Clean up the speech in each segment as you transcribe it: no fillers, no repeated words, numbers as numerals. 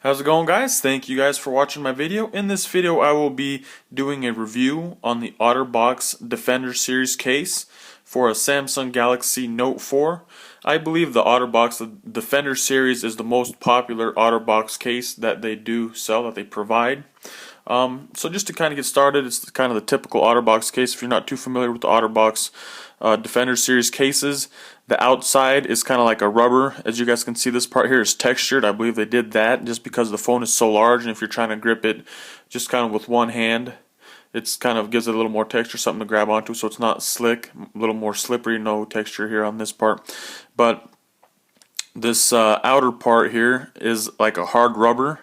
How's it going, guys? Thank you guys for watching my video. In this video I will be doing a review on the Otterbox Defender Series case for a Samsung Galaxy Note 4. I believe the Otterbox Defender Series is the most popular Otterbox case that they do sell, that they provide. So just to kind of get started, it's kind of the typical Otterbox case. If you're not too familiar with the Otterbox Defender Series cases, the outside is kind of like a rubber. As you guys can see, this part here is textured. I believe they did that just because the phone is so large, and if you're trying to grip it just kind of with one hand, it's kind of gives it a little more texture, something to grab onto, so it's not slick, a little more slippery. No texture here on this part, but this outer part here is like a hard rubber.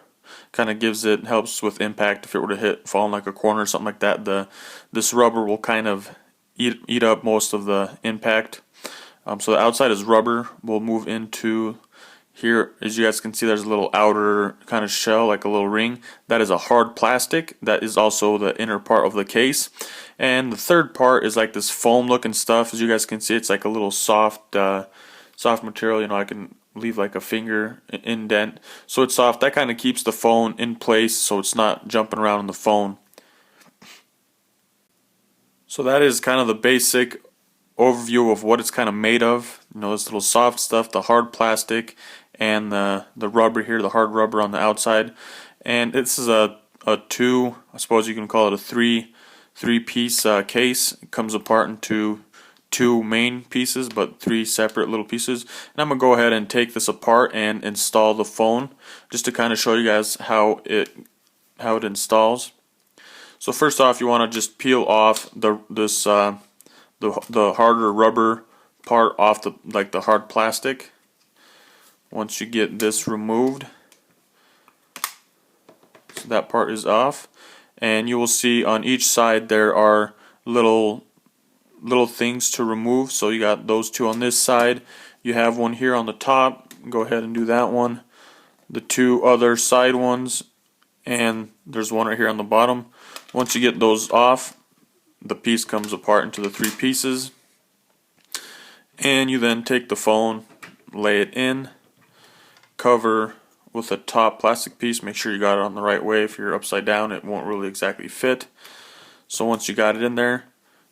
Kind of helps with impact. If it were to fall in like a corner or something like that, this rubber will kind of eat up most of the impact. So the outside is rubber. We'll move into here. As you guys can see, there's a little outer kind of shell, like a little ring. That is a hard plastic. That is also the inner part of the case. And the third part is like this foam looking stuff. As you guys can see, it's like a little soft material. You know, I can leave like a finger indent, so it's soft. That kind of keeps the phone in place so it's not jumping around on the phone. So that is kind of the basic overview of what it's kind of made of. You know, this little soft stuff, the hard plastic, and the rubber here, the hard rubber on the outside. And this is a two, I suppose you can call it a three piece case. It comes apart into two main pieces, but three separate little pieces. And I'm gonna go ahead and take this apart and install the phone, just to kind of show you guys how it installs. So first off, you want to just peel off the harder rubber part off the hard plastic. Once you get this removed, so that part is off, and you will see on each side there are little things to remove. So you got those two on this side. You have one here on the top. Go ahead and do that one. The two other side ones, and there's one right here on the bottom. Once you get those off, the piece comes apart into the three pieces, and you then take the phone, lay it in, cover with a top plastic piece. Make sure you got it on the right way. If you're upside down, it won't really exactly fit. So once you got it in there,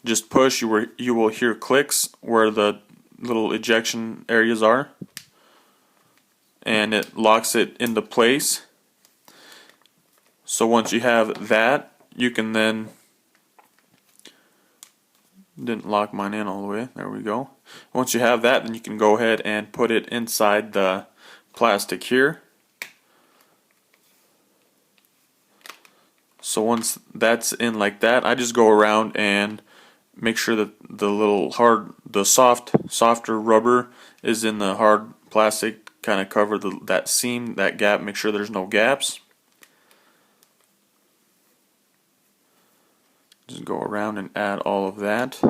just push. You will hear clicks where the little ejection areas are, and it locks it into place. So once you have that, you can then, didn't lock mine in all the way, there we go. Once you have that, then you can go ahead and put it inside the plastic here. So once that's in like that, I just go around and make sure that the softer rubber is in the hard plastic, kind of cover that seam, that gap, make sure there's no gaps. Just go around and add all of that.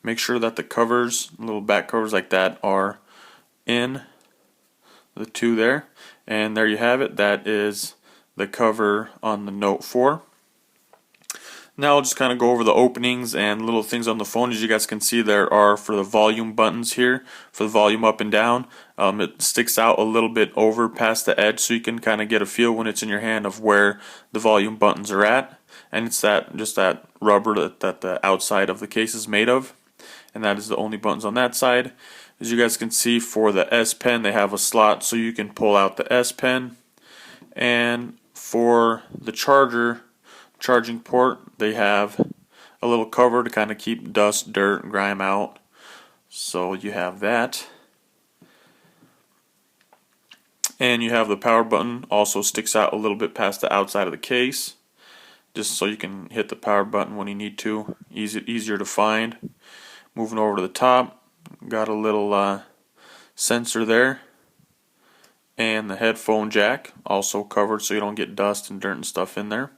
Make sure that the covers, little back covers like that, are in the two there. And there you have it. That is the cover on the Note 4. Now I'll just kind of go over the openings and little things on the phone. As you guys can see, there are for the volume buttons here, for the volume up and down. It sticks out a little bit over past the edge, so you can kind of get a feel when it's in your hand of where the volume buttons are at. And it's just that rubber that the outside of the case is made of, and that is the only buttons on that side. As you guys can see, for the S Pen, they have a slot so you can pull out the S Pen, and for the charging port, they have a little cover to kind of keep dust, dirt, and grime out. So you have that. And you have the power button, also sticks out a little bit past the outside of the case, just so you can hit the power button when you need to. Easier to find. Moving over to the top, got a little sensor there, and the headphone jack also covered so you don't get dust and dirt and stuff in there,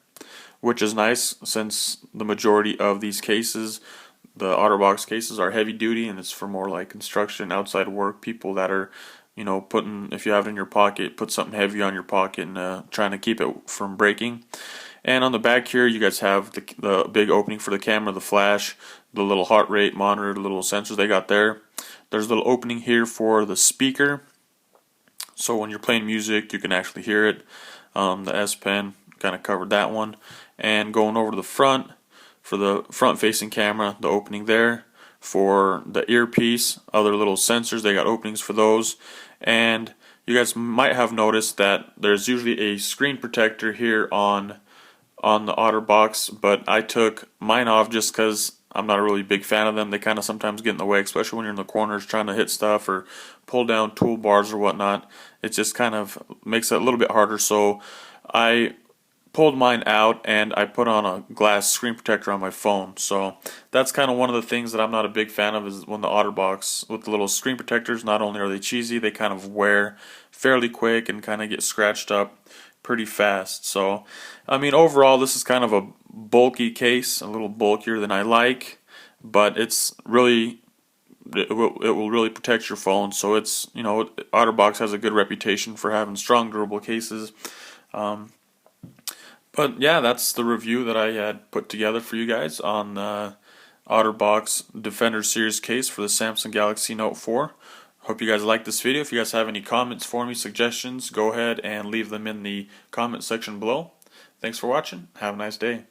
which is nice since the majority of these cases, the Otterbox cases, are heavy duty, and it's for more like construction, outside work, people that are, you know, if you have it in your pocket, put something heavy on your pocket and trying to keep it from breaking. And on the back here, you guys have the big opening for the camera, the flash, the little heart rate monitor, the little sensors they got there. There's a little opening here for the speaker, so when you're playing music, you can actually hear it. The S Pen kind of covered that one. And going over to the front, for the front facing camera, the opening there. For the earpiece, other little sensors, they got openings for those. And you guys might have noticed that there's usually a screen protector here on the Otterbox, but I took mine off just because I'm not a really big fan of them. They kind of sometimes get in the way, especially when you're in the corners trying to hit stuff or pull down toolbars or whatnot. It just kind of makes it a little bit harder, so I pulled mine out and I put on a glass screen protector on my phone. So that's kind of one of the things that I'm not a big fan of, is when the Otterbox with the little screen protectors, not only are they cheesy, they kind of wear fairly quick and kind of get scratched up pretty fast. So I mean, overall this is kind of a bulky case, a little bulkier than I like, but it's really, it will really protect your phone. So it's, you know, Otterbox has a good reputation for having strong, durable cases. But yeah, that's the review that I had put together for you guys on the Otterbox Defender Series case for the Samsung Galaxy Note 4. Hope you guys like this video. If you guys have any comments for me, suggestions, go ahead and leave them in the comment section below. Thanks for watching. Have a nice day.